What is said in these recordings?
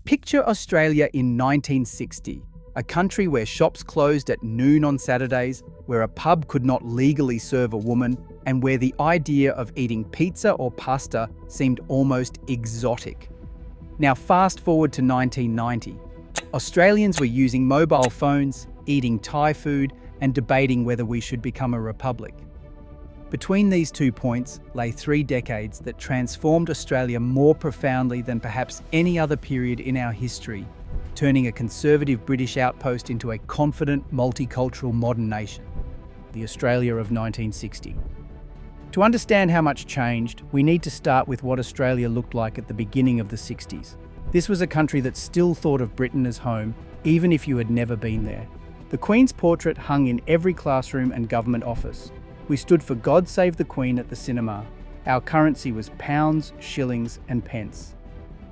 Picture Australia in 1960, a country where shops closed at noon on Saturdays, where a pub could not legally serve a woman, and where the idea of eating pizza or pasta seemed almost exotic. Now fast forward to 1990. Australians were using mobile phones, eating Thai food, and debating whether we should become a republic. Between these 2 points lay 3 decades that transformed Australia more profoundly than perhaps any other period in our history, turning a conservative British outpost into a confident, multicultural modern nation, the Australia of 1960. To understand how much changed, we need to start with what Australia looked like at the beginning of the 60s. This was a country that still thought of Britain as home, even if you had never been there. The Queen's portrait hung in every classroom and government office. We stood for God Save the Queen at the cinema. Our currency was pounds, shillings, and pence.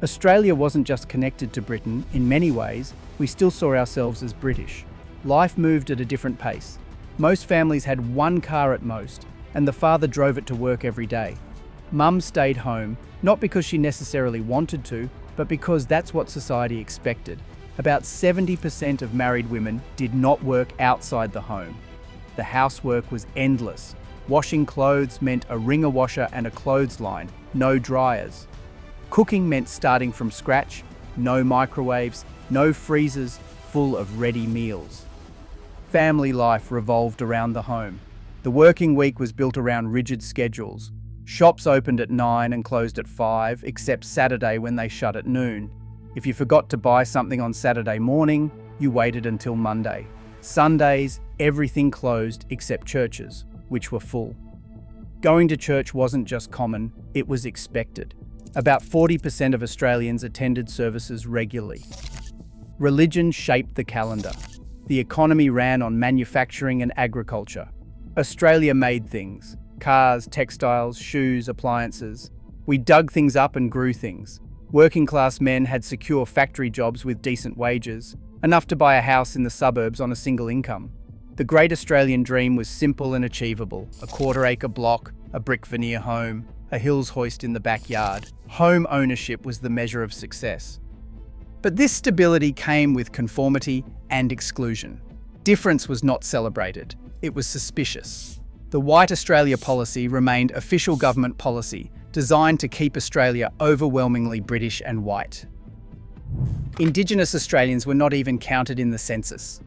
Australia wasn't just connected to Britain. In many ways, we still saw ourselves as British. Life moved at a different pace. Most families had one car at most, and the father drove it to work every day. Mum stayed home, not because she necessarily wanted to, but because that's what society expected. About 70% of married women did not work outside the home. The housework was endless. Washing clothes meant a wringer washer and a clothesline, no dryers. Cooking meant starting from scratch, no microwaves, no freezers full of ready meals. Family life revolved around the home. The working week was built around rigid schedules. Shops opened at 9 and closed at 5, except Saturday when they shut at noon. If you forgot to buy something on Saturday morning, you waited until Monday. Sundays, everything closed except churches, which were full. Going to church wasn't just common, it was expected. About 40% of Australians attended services regularly. Religion shaped the calendar. The economy ran on manufacturing and agriculture. Australia made things: cars, textiles, shoes, appliances. We dug things up and grew things. Working class men had secure factory jobs with decent wages, enough to buy a house in the suburbs on a single income. The great Australian dream was simple and achievable: a quarter-acre block, a brick veneer home, a hills hoist in the backyard. Home ownership was the measure of success. But this stability came with conformity and exclusion. Difference was not celebrated, it was suspicious. The White Australia policy remained official government policy, designed to keep Australia overwhelmingly British and white. Indigenous Australians were not even counted in the census.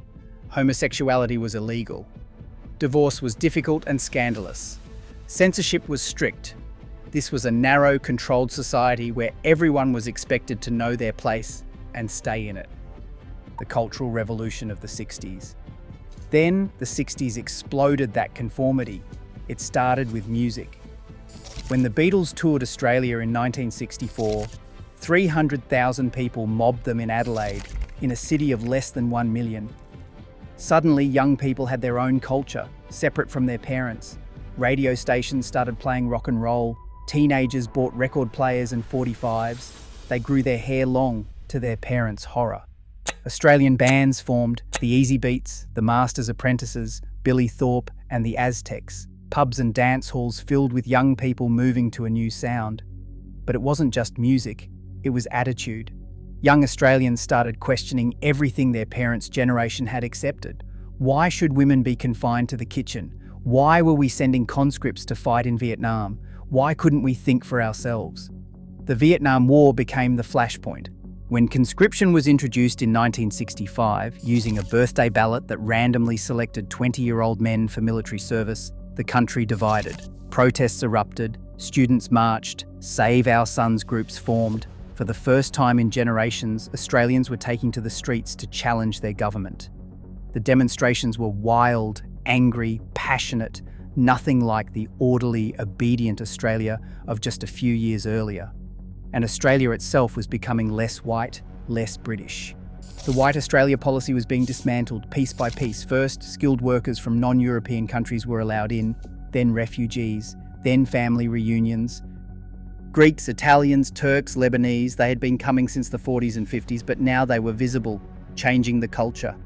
Homosexuality was illegal. Divorce was difficult and scandalous. Censorship was strict. This was a narrow, controlled society where everyone was expected to know their place and stay in it. The Cultural Revolution of the 60s. Then, the 60s exploded that conformity. It started with music. When the Beatles toured Australia in 1964, 300,000 people mobbed them in Adelaide, in a city of less than 1 million. Suddenly, young people had their own culture, separate from their parents. Radio stations started playing rock and roll. Teenagers bought record players and 45s. They grew their hair long, to their parents' horror. Australian bands formed: the Easy Beats, the Masters Apprentices, Billy Thorpe, and the Aztecs. Pubs and dance halls filled with young people moving to a new sound. But it wasn't just music, it was attitude. Young Australians started questioning everything their parents' generation had accepted. Why should women be confined to the kitchen? Why were we sending conscripts to fight in Vietnam? Why couldn't we think for ourselves? The Vietnam War became the flashpoint. When conscription was introduced in 1965, using a birthday ballot that randomly selected 20-year-old men for military service, the country divided. Protests erupted, students marched, Save Our Sons groups formed. For the first time in generations, Australians were taking to the streets to challenge their government. The demonstrations were wild, angry, passionate, nothing like the orderly, obedient Australia of just a few years earlier. And Australia itself was becoming less white, less British. The White Australia policy was being dismantled piece by piece. First, skilled workers from non-European countries were allowed in, then refugees, then family reunions. Greeks, Italians, Turks, Lebanese, they had been coming since the 40s and 50s, but now they were visible, changing the culture.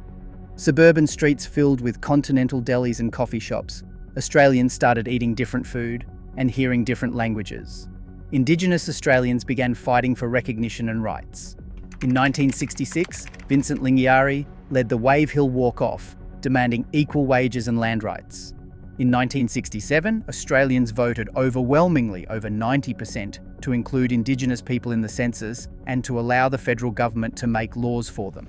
Suburban streets filled with continental delis and coffee shops. Australians started eating different food and hearing different languages. Indigenous Australians began fighting for recognition and rights. In 1966, Vincent Lingiari led the Wave Hill Walk-Off, demanding equal wages and land rights. In 1967, Australians voted overwhelmingly, over 90%, to include Indigenous people in the census and to allow the federal government to make laws for them.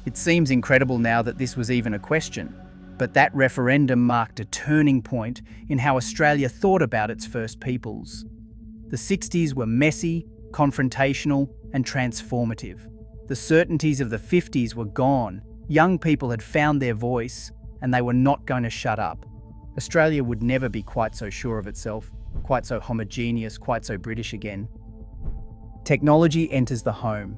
It seems incredible now that this was even a question, but that referendum marked a turning point in how Australia thought about its First Peoples. The 60s were messy, confrontational, and transformative. The certainties of the 50s were gone. Young people had found their voice, and they were not going to shut up. Australia would never be quite so sure of itself, quite so homogeneous, quite so British again. Technology enters the home.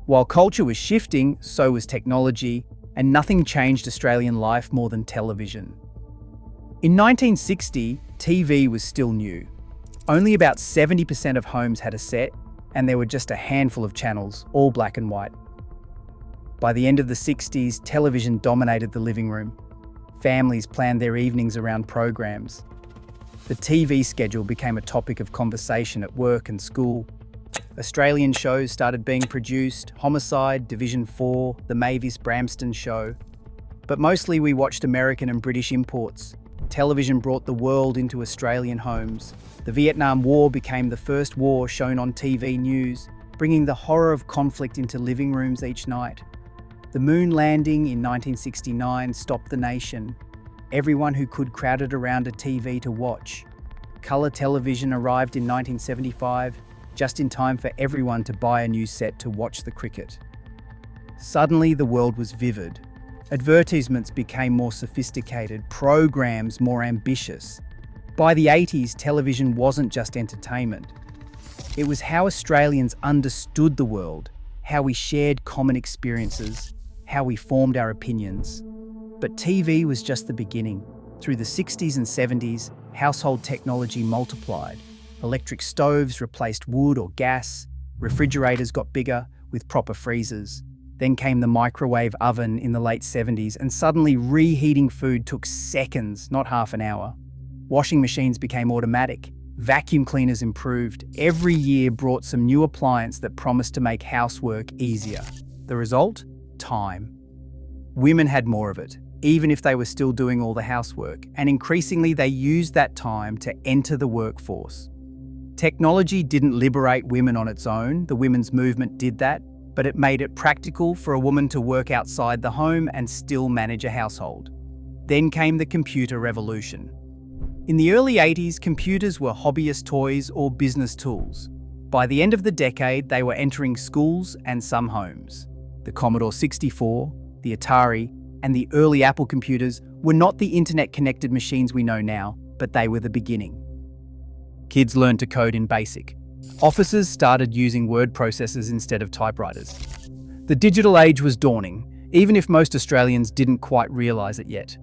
While culture was shifting, so was technology, and nothing changed Australian life more than television. In 1960, TV was still new. Only about 70% of homes had a set, and there were just a handful of channels, all black and white. By the end of the 60s, television dominated the living room. Families planned their evenings around programs. The TV schedule became a topic of conversation at work and school. Australian shows started being produced: Homicide, Division 4, The Mavis Bramston Show. But mostly we watched American and British imports. Television brought the world into Australian homes. The Vietnam War became the first war shown on TV news, bringing the horror of conflict into living rooms each night. The moon landing in 1969 stopped the nation. Everyone who could crowded around a TV to watch. Colour television arrived in 1975, just in time for everyone to buy a new set to watch the cricket. Suddenly, the world was vivid. Advertisements became more sophisticated, programs more ambitious. By the 80s, television wasn't just entertainment. It was how Australians understood the world, how we shared common experiences, how we formed our opinions. But TV was just the beginning. Through the 60s and 70s, household technology multiplied. Electric stoves replaced wood or gas. Refrigerators got bigger, with proper freezers. Then came the microwave oven in the late 70s, and suddenly reheating food took seconds, not half an hour. Washing machines became automatic. Vacuum cleaners improved. Every year brought some new appliance that promised to make housework easier. The result? Time. Women had more of it, even if they were still doing all the housework, and increasingly they used that time to enter the workforce. Technology didn't liberate women on its own. The women's movement did that, but it made it practical for a woman to work outside the home and still manage a household. Then came the computer revolution. In the early 80s, computers were hobbyist toys or business tools. By the end of the decade, they were entering schools and some homes. The Commodore 64, the Atari, and the early Apple computers were not the internet-connected machines we know now, but they were the beginning. Kids learned to code in BASIC. Officers started using word processors instead of typewriters. The digital age was dawning, even if most Australians didn't quite realise it yet.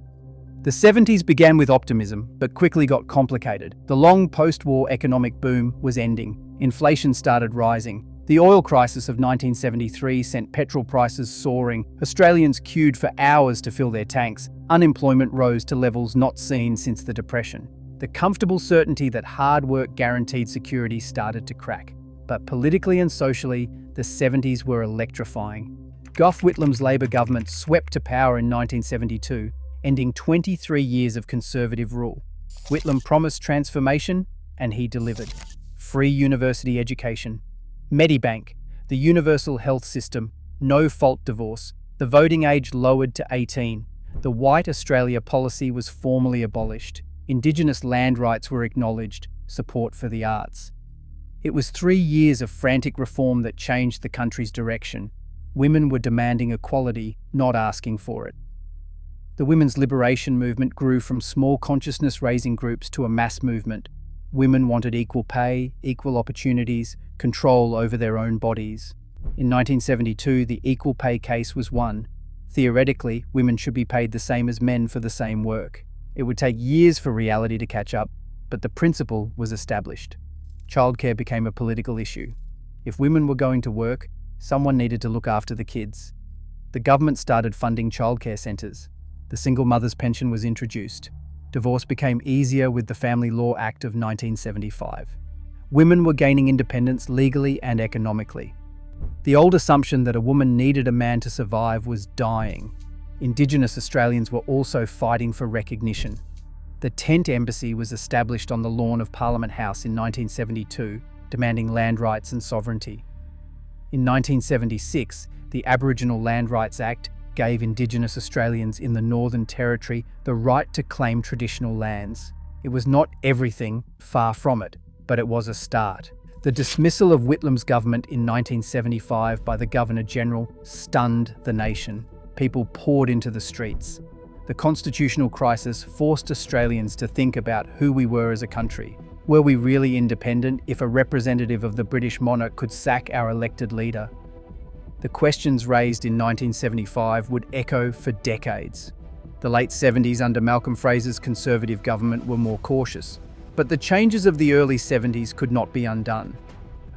The 70s began with optimism, but quickly got complicated. The long post-war economic boom was ending. Inflation started rising. The oil crisis of 1973 sent petrol prices soaring. Australians queued for hours to fill their tanks. Unemployment rose to levels not seen since the Depression. The comfortable certainty that hard work guaranteed security started to crack. But politically and socially, the 70s were electrifying. Gough Whitlam's Labor government swept to power in 1972, ending 23 years of Conservative rule. Whitlam promised transformation, and he delivered. Free university education, Medibank, the universal health system, no-fault divorce, the voting age lowered to 18. The White Australia policy was formally abolished. Indigenous land rights were acknowledged, support for the arts. It was 3 years of frantic reform that changed the country's direction. Women were demanding equality, not asking for it. The women's liberation movement grew from small consciousness-raising groups to a mass movement. Women wanted equal pay, equal opportunities, control over their own bodies. In 1972, the equal pay case was won. Theoretically, women should be paid the same as men for the same work. It would take years for reality to catch up, but the principle was established. Childcare became a political issue. If women were going to work, someone needed to look after the kids. The government started funding childcare centres. The single mother's pension was introduced. Divorce became easier with the Family Law Act of 1975. Women were gaining independence legally and economically. The old assumption that a woman needed a man to survive was dying. Indigenous Australians were also fighting for recognition. The Tent Embassy was established on the lawn of Parliament House in 1972, demanding land rights and sovereignty. In 1976, the Aboriginal Land Rights Act gave Indigenous Australians in the Northern Territory the right to claim traditional lands. It was not everything, far from it, but it was a start. The dismissal of Whitlam's government in 1975 by the Governor-General stunned the nation. People poured into the streets. The constitutional crisis forced Australians to think about who we were as a country. Were we really independent if a representative of the British monarch could sack our elected leader? The questions raised in 1975 would echo for decades. The late 70s under Malcolm Fraser's Conservative government were more cautious. But the changes of the early 70s could not be undone.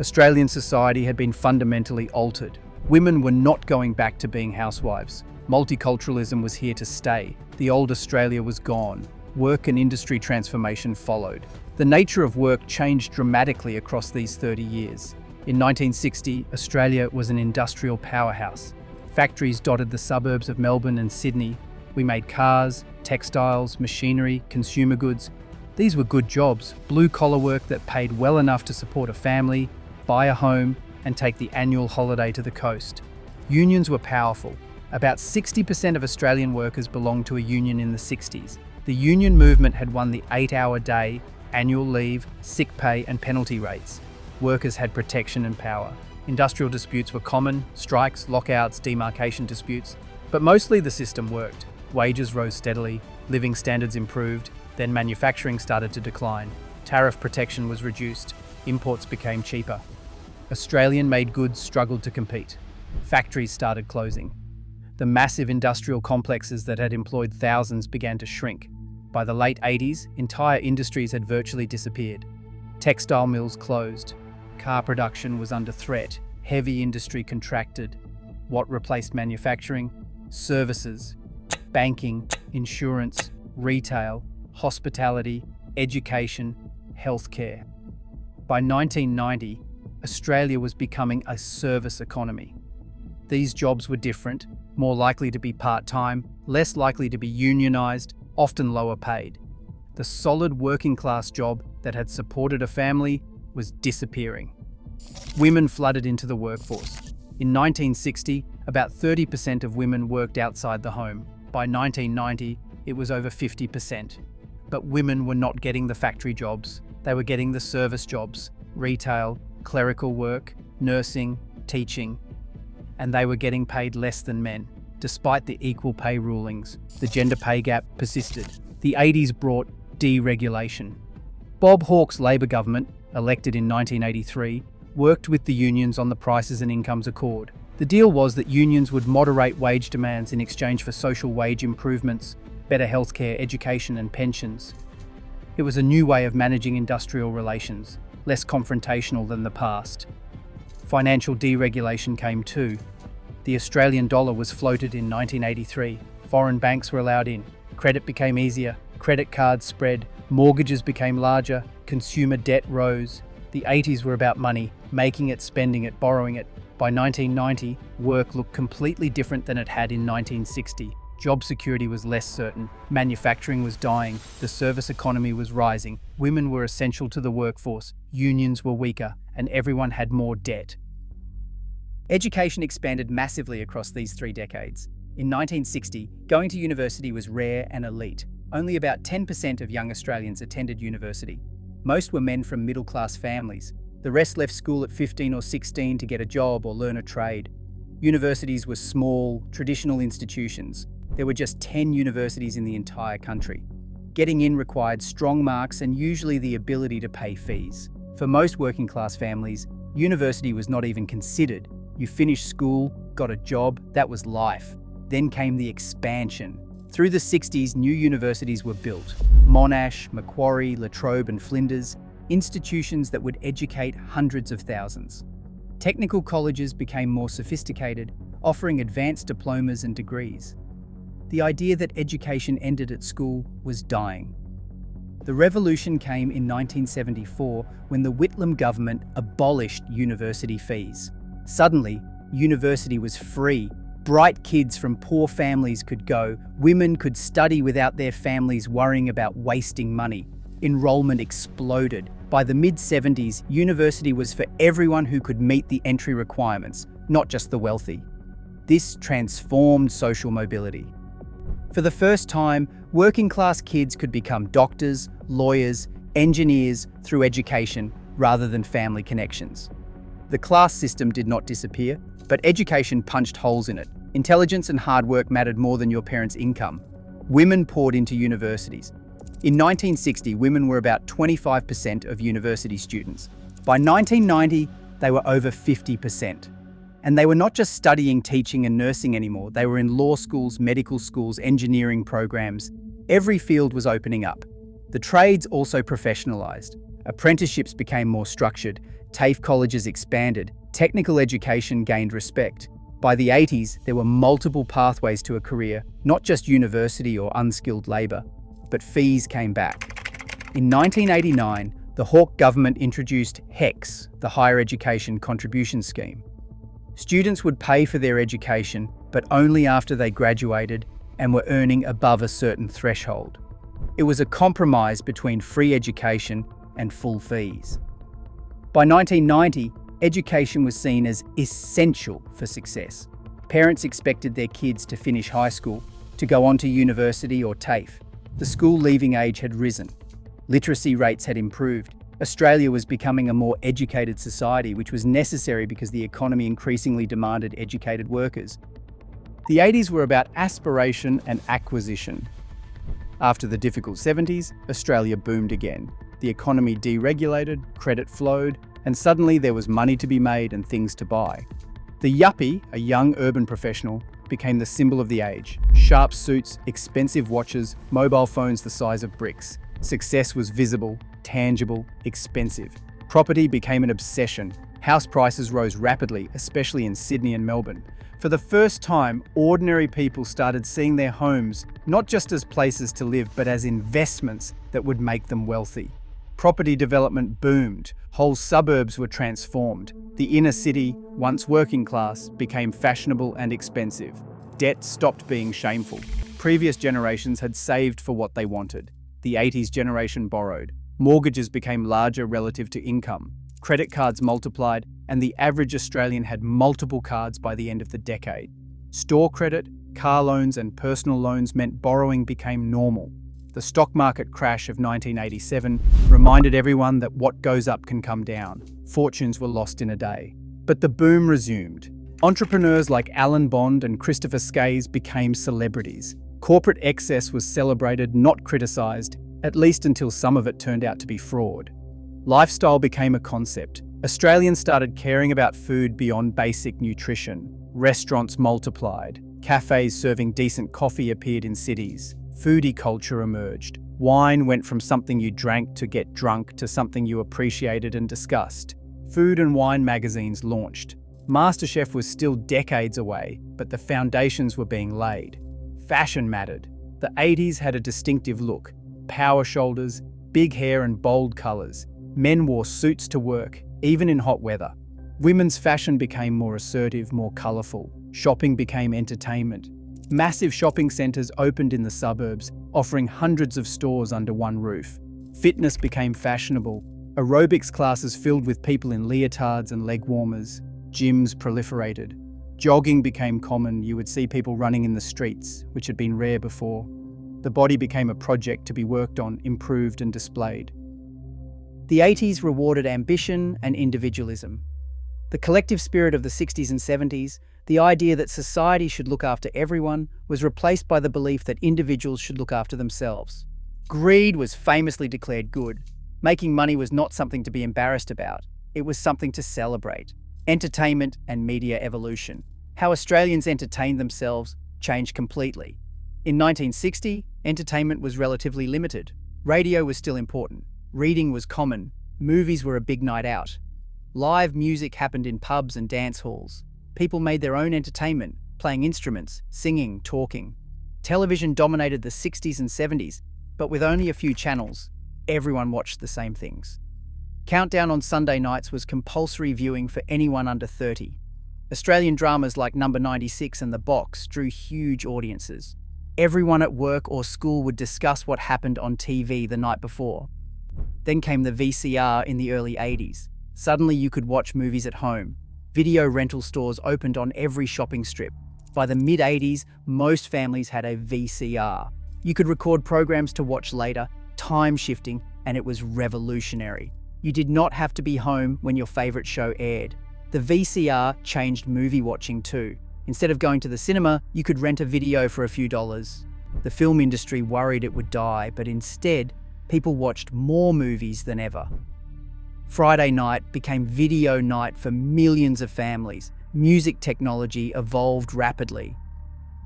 Australian society had been fundamentally altered. Women were not going back to being housewives. Multiculturalism was here to stay. The old Australia was gone. Work and industry transformation followed. The nature of work changed dramatically across these 30 years. In 1960, Australia was an industrial powerhouse. Factories dotted the suburbs of Melbourne and Sydney. We made cars, textiles, machinery, consumer goods. These were good jobs, blue-collar work that paid well enough to support a family, buy a home, and take the annual holiday to the coast. Unions were powerful. About 60% of Australian workers belonged to a union in the 60s. The union movement had won the 8-hour day, annual leave, sick pay, and penalty rates. Workers had protection and power. Industrial disputes were common: strikes, lockouts, demarcation disputes. But mostly the system worked. Wages rose steadily, living standards improved, then manufacturing started to decline. Tariff protection was reduced. Imports became cheaper. Australian-made goods struggled to compete. Factories started closing. The massive industrial complexes that had employed thousands began to shrink. By the late 80s, entire industries had virtually disappeared. Textile mills closed. Car production was under threat. Heavy industry contracted. What replaced manufacturing? Services, banking, insurance, retail, hospitality, education, healthcare. By 1990, Australia was becoming a service economy. These jobs were different, more likely to be part-time, less likely to be unionised, often lower paid. The solid working-class job that had supported a family was disappearing. Women flooded into the workforce. In 1960, about 30% of women worked outside the home. By 1990, it was over 50%. But women were not getting the factory jobs. They were getting the service jobs, retail, clerical work, nursing, teaching. And they were getting paid less than men. Despite the equal pay rulings, the gender pay gap persisted. The 80s brought deregulation. Bob Hawke's Labor government, elected in 1983, worked with the unions on the Prices and Incomes Accord. The deal was that unions would moderate wage demands in exchange for social wage improvements, better healthcare, education, and pensions. It was a new way of managing industrial relations, less confrontational than the past. Financial deregulation came too. The Australian dollar was floated in 1983. Foreign banks were allowed in. Credit became easier. Credit cards spread. Mortgages became larger. Consumer debt rose. The 80s were about money, making it, spending it, borrowing it. By 1990, work looked completely different than it had in 1960. Job security was less certain. Manufacturing was dying. The service economy was rising. Women were essential to the workforce. Unions were weaker, and everyone had more debt. Education expanded massively across these 3 decades. In 1960, going to university was rare and elite. Only about 10% of young Australians attended university. Most were men from middle-class families. The rest left school at 15 or 16 to get a job or learn a trade. Universities were small, traditional institutions. There were just 10 universities in the entire country. Getting in required strong marks and usually the ability to pay fees. For most working-class families, university was not even considered. You finished school, got a job, that was life. Then came the expansion. Through the 60s, new universities were built. Monash, Macquarie, La Trobe and Flinders, institutions that would educate hundreds of thousands. Technical colleges became more sophisticated, offering advanced diplomas and degrees. The idea that education ended at school was dying. The revolution came in 1974 when the Whitlam government abolished university fees. Suddenly, university was free. Bright kids from poor families could go. Women could study without their families worrying about wasting money. Enrollment exploded. By the mid-70s, university was for everyone who could meet the entry requirements, not just the wealthy. This transformed social mobility. For the first time, working-class kids could become doctors, lawyers, engineers through education rather than family connections. The class system did not disappear, but education punched holes in it. Intelligence and hard work mattered more than your parents' income. Women poured into universities. In 1960, women were about 25% of university students. By 1990, they were over 50%. And they were not just studying, teaching, and nursing anymore. They were in law schools, medical schools, engineering programs. Every field was opening up. The trades also professionalized. Apprenticeships became more structured. TAFE colleges expanded. Technical education gained respect. By the 80s, there were multiple pathways to a career, not just university or unskilled labor, but fees came back. In 1989, the Hawke government introduced HECS, the Higher Education Contribution Scheme. Students would pay for their education, but only after they graduated and were earning above a certain threshold. It was a compromise between free education and full fees. By 1990, education was seen as essential for success. Parents expected their kids to finish high school, to go on to university or TAFE. The school leaving age had risen. Literacy rates had improved. Australia was becoming a more educated society, which was necessary because the economy increasingly demanded educated workers. The 80s were about aspiration and acquisition. After the difficult 70s, Australia boomed again. The economy deregulated, credit flowed, and suddenly there was money to be made and things to buy. The Yuppie, a young urban professional, became the symbol of the age. Sharp suits, expensive watches, mobile phones the size of bricks. Success was visible, tangible, expensive. Property became an obsession. House prices rose rapidly, especially in Sydney and Melbourne. For the first time, ordinary people started seeing their homes not just as places to live, but as investments that would make them wealthy. Property development boomed. Whole suburbs were transformed. The inner city, once working class, became fashionable and expensive. Debt stopped being shameful. Previous generations had saved for what they wanted. The 80s generation borrowed. Mortgages became larger relative to income. Credit cards multiplied, and the average Australian had multiple cards by the end of the decade. Store credit, car loans, and personal loans meant borrowing became normal. The stock market crash of 1987 reminded everyone that what goes up can come down. Fortunes were lost in a day. But the boom resumed. Entrepreneurs like Alan Bond and Christopher Skays became celebrities. Corporate excess was celebrated, not criticised, at least until some of it turned out to be fraud. Lifestyle became a concept. Australians started caring about food beyond basic nutrition. Restaurants multiplied. Cafes serving decent coffee appeared in cities. Foodie culture emerged. Wine went from something you drank to get drunk to something you appreciated and discussed. Food and wine magazines launched. MasterChef was still decades away, but the foundations were being laid. Fashion mattered. The 80s had a distinctive look. Power shoulders, big hair and bold colours. Men wore suits to work, even in hot weather. Women's fashion became more assertive, more colourful. Shopping became entertainment. Massive shopping centres opened in the suburbs, offering hundreds of stores under one roof. Fitness became fashionable. Aerobics classes filled with people in leotards and leg warmers. Gyms proliferated. Jogging became common. You would see people running in the streets, which had been rare before. The body became a project to be worked on, improved and displayed. The 80s rewarded ambition and individualism. The collective spirit of the 60s and 70s, the idea that society should look after everyone, was replaced by the belief that individuals should look after themselves. Greed was famously declared good. Making money was not something to be embarrassed about. It was something to celebrate. Entertainment and media evolution. How Australians entertained themselves changed completely. In 1960, entertainment was relatively limited. Radio was still important. Reading was common. Movies were a big night out. Live music happened in pubs and dance halls. People made their own entertainment, playing instruments, singing, talking. Television dominated the 60s and 70s, but with only a few channels, everyone watched the same things. Countdown on Sunday nights was compulsory viewing for anyone under 30. Australian dramas like Number 96 and The Box drew huge audiences. Everyone at work or school would discuss what happened on TV the night before. Then came the VCR in the early 80s. Suddenly you could watch movies at home. Video rental stores opened on every shopping strip. By the mid-80s, most families had a VCR. You could record programs to watch later, time shifting, and it was revolutionary. You did not have to be home when your favourite show aired. The VCR changed movie watching too. Instead of going to the cinema, you could rent a video for a few dollars. The film industry worried it would die, but instead, people watched more movies than ever. Friday night became video night for millions of families. Music technology evolved rapidly.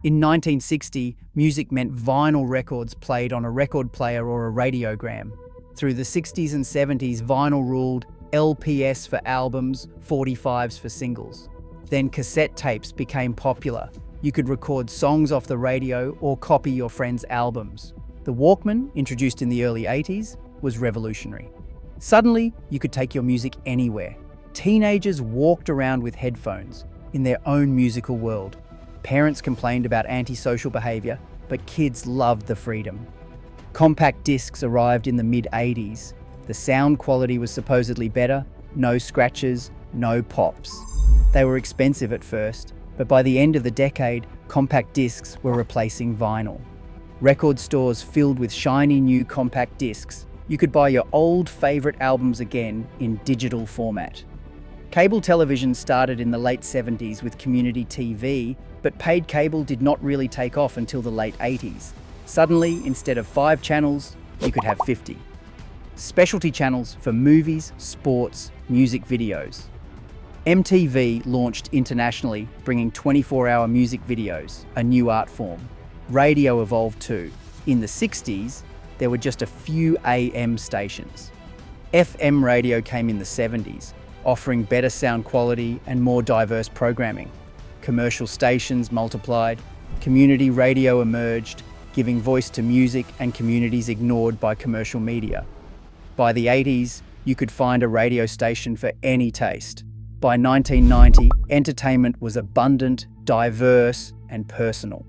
In 1960, music meant vinyl records played on a record player or a radiogram. Through the 60s and 70s, vinyl ruled, LPs for albums, 45s for singles. Then cassette tapes became popular. You could record songs off the radio or copy your friends' albums. The Walkman, introduced in the early 80s, was revolutionary. Suddenly, you could take your music anywhere. Teenagers walked around with headphones, in their own musical world. Parents complained about antisocial behaviour, but kids loved the freedom. Compact discs arrived in the mid-80s. The sound quality was supposedly better, no scratches, no pops. They were expensive at first, but by the end of the decade, compact discs were replacing vinyl. Record stores filled with shiny new compact discs. You could buy your old favourite albums again in digital format. Cable television started in the late 70s with community TV, but paid cable did not really take off until the late 80s. Suddenly, instead of 5 channels, you could have 50. Specialty channels for movies, sports, music videos. MTV launched internationally, bringing 24-hour music videos, a new art form. Radio evolved too. In the 60s, there were just a few AM stations. FM radio came in the 70s, offering better sound quality and more diverse programming. Commercial stations multiplied, community radio emerged, giving voice to music and communities ignored by commercial media. By the 80s, you could find a radio station for any taste. By 1990, entertainment was abundant, diverse, and personal.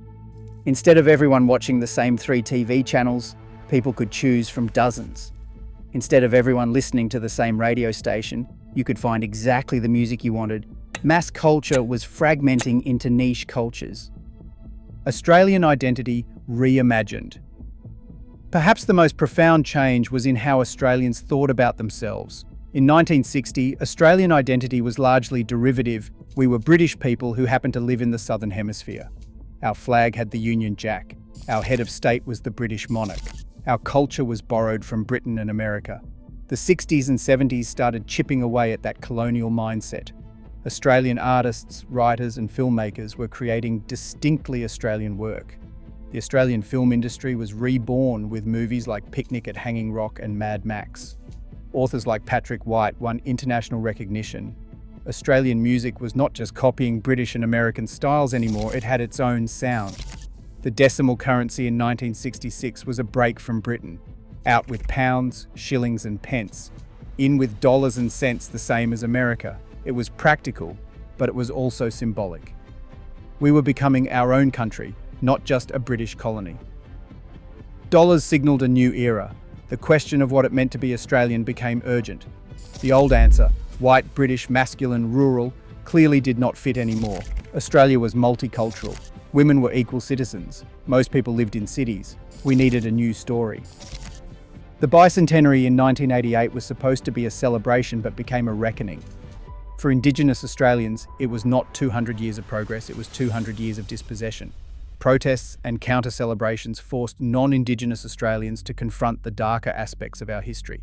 Instead of everyone watching the same 3 TV channels, people could choose from dozens. Instead of everyone listening to the same radio station, you could find exactly the music you wanted. Mass culture was fragmenting into niche cultures. Australian identity reimagined. Perhaps the most profound change was in how Australians thought about themselves. In 1960, Australian identity was largely derivative. We were British people who happened to live in the Southern Hemisphere. Our flag had the Union Jack. Our head of state was the British monarch. Our culture was borrowed from Britain and America. The 60s and 70s started chipping away at that colonial mindset. Australian artists, writers and filmmakers were creating distinctly Australian work. The Australian film industry was reborn with movies like Picnic at Hanging Rock and Mad Max. Authors like Patrick White won international recognition. Australian music was not just copying British and American styles anymore, it had its own sound. The decimal currency in 1966 was a break from Britain. Out with pounds, shillings and pence. In with dollars and cents, the same as America. It was practical, but it was also symbolic. We were becoming our own country, not just a British colony. Dollars signalled a new era. The question of what it meant to be Australian became urgent. The old answer, white, British, masculine, rural, clearly did not fit anymore. Australia was multicultural. Women were equal citizens. Most people lived in cities. We needed a new story. The bicentenary in 1988 was supposed to be a celebration but became a reckoning. For Indigenous Australians, it was not 200 years of progress, it was 200 years of dispossession. Protests and counter-celebrations forced non-Indigenous Australians to confront the darker aspects of our history.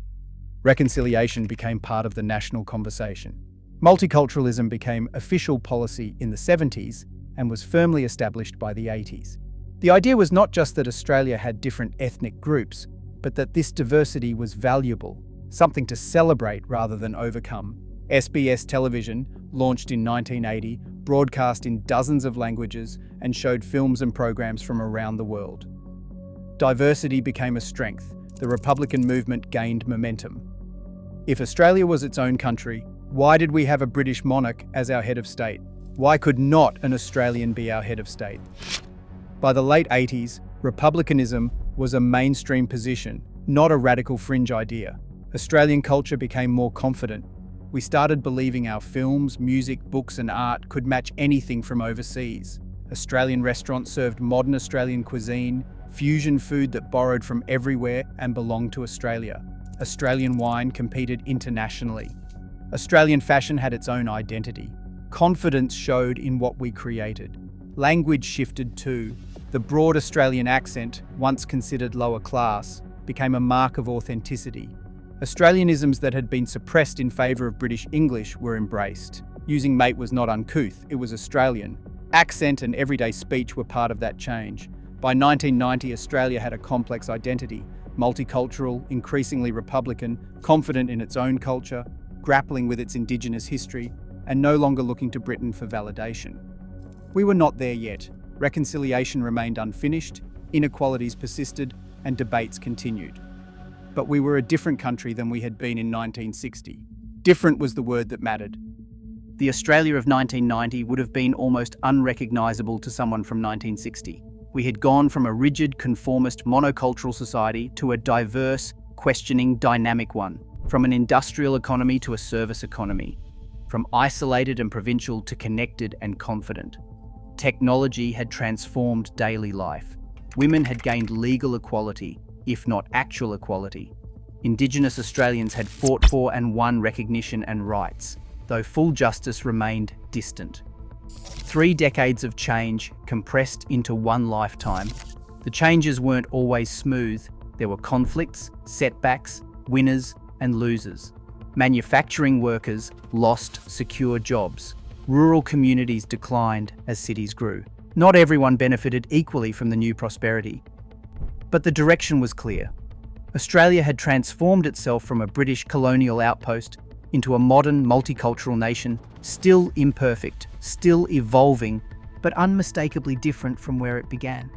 Reconciliation became part of the national conversation. Multiculturalism became official policy in the 70s and was firmly established by the 80s. The idea was not just that Australia had different ethnic groups, but that this diversity was valuable, something to celebrate rather than overcome. SBS television, launched in 1980, broadcast in dozens of languages and showed films and programs from around the world. Diversity became a strength. The Republican movement gained momentum. If Australia was its own country, why did we have a British monarch as our head of state? Why could not an Australian be our head of state? By the late 80s, republicanism was a mainstream position, not a radical fringe idea. Australian culture became more confident. We started believing our films, music, books and art could match anything from overseas. Australian restaurants served modern Australian cuisine, fusion food that borrowed from everywhere and belonged to Australia. Australian wine competed internationally. Australian fashion had its own identity. Confidence showed in what we created. Language shifted too. The broad Australian accent, once considered lower class, became a mark of authenticity. Australianisms that had been suppressed in favour of British English were embraced. Using mate was not uncouth, it was Australian. Accent and everyday speech were part of that change. By 1990, Australia had a complex identity, multicultural, increasingly republican, confident in its own culture, grappling with its Indigenous history, and no longer looking to Britain for validation. We were not there yet. Reconciliation remained unfinished, inequalities persisted, and debates continued. But we were a different country than we had been in 1960. Different was the word that mattered. The Australia of 1990 would have been almost unrecognisable to someone from 1960. We had gone from a rigid, conformist, monocultural society to a diverse, questioning, dynamic one, from an industrial economy to a service economy, from isolated and provincial to connected and confident. Technology had transformed daily life. Women had gained legal equality, if not actual equality. Indigenous Australians had fought for and won recognition and rights, though full justice remained distant. 3 decades of change compressed into one lifetime. The changes weren't always smooth. There were conflicts, setbacks, winners and losers. Manufacturing workers lost secure jobs. Rural communities declined as cities grew. Not everyone benefited equally from the new prosperity. But the direction was clear. Australia had transformed itself from a British colonial outpost into a modern, multicultural nation, still imperfect, still evolving, but unmistakably different from where it began.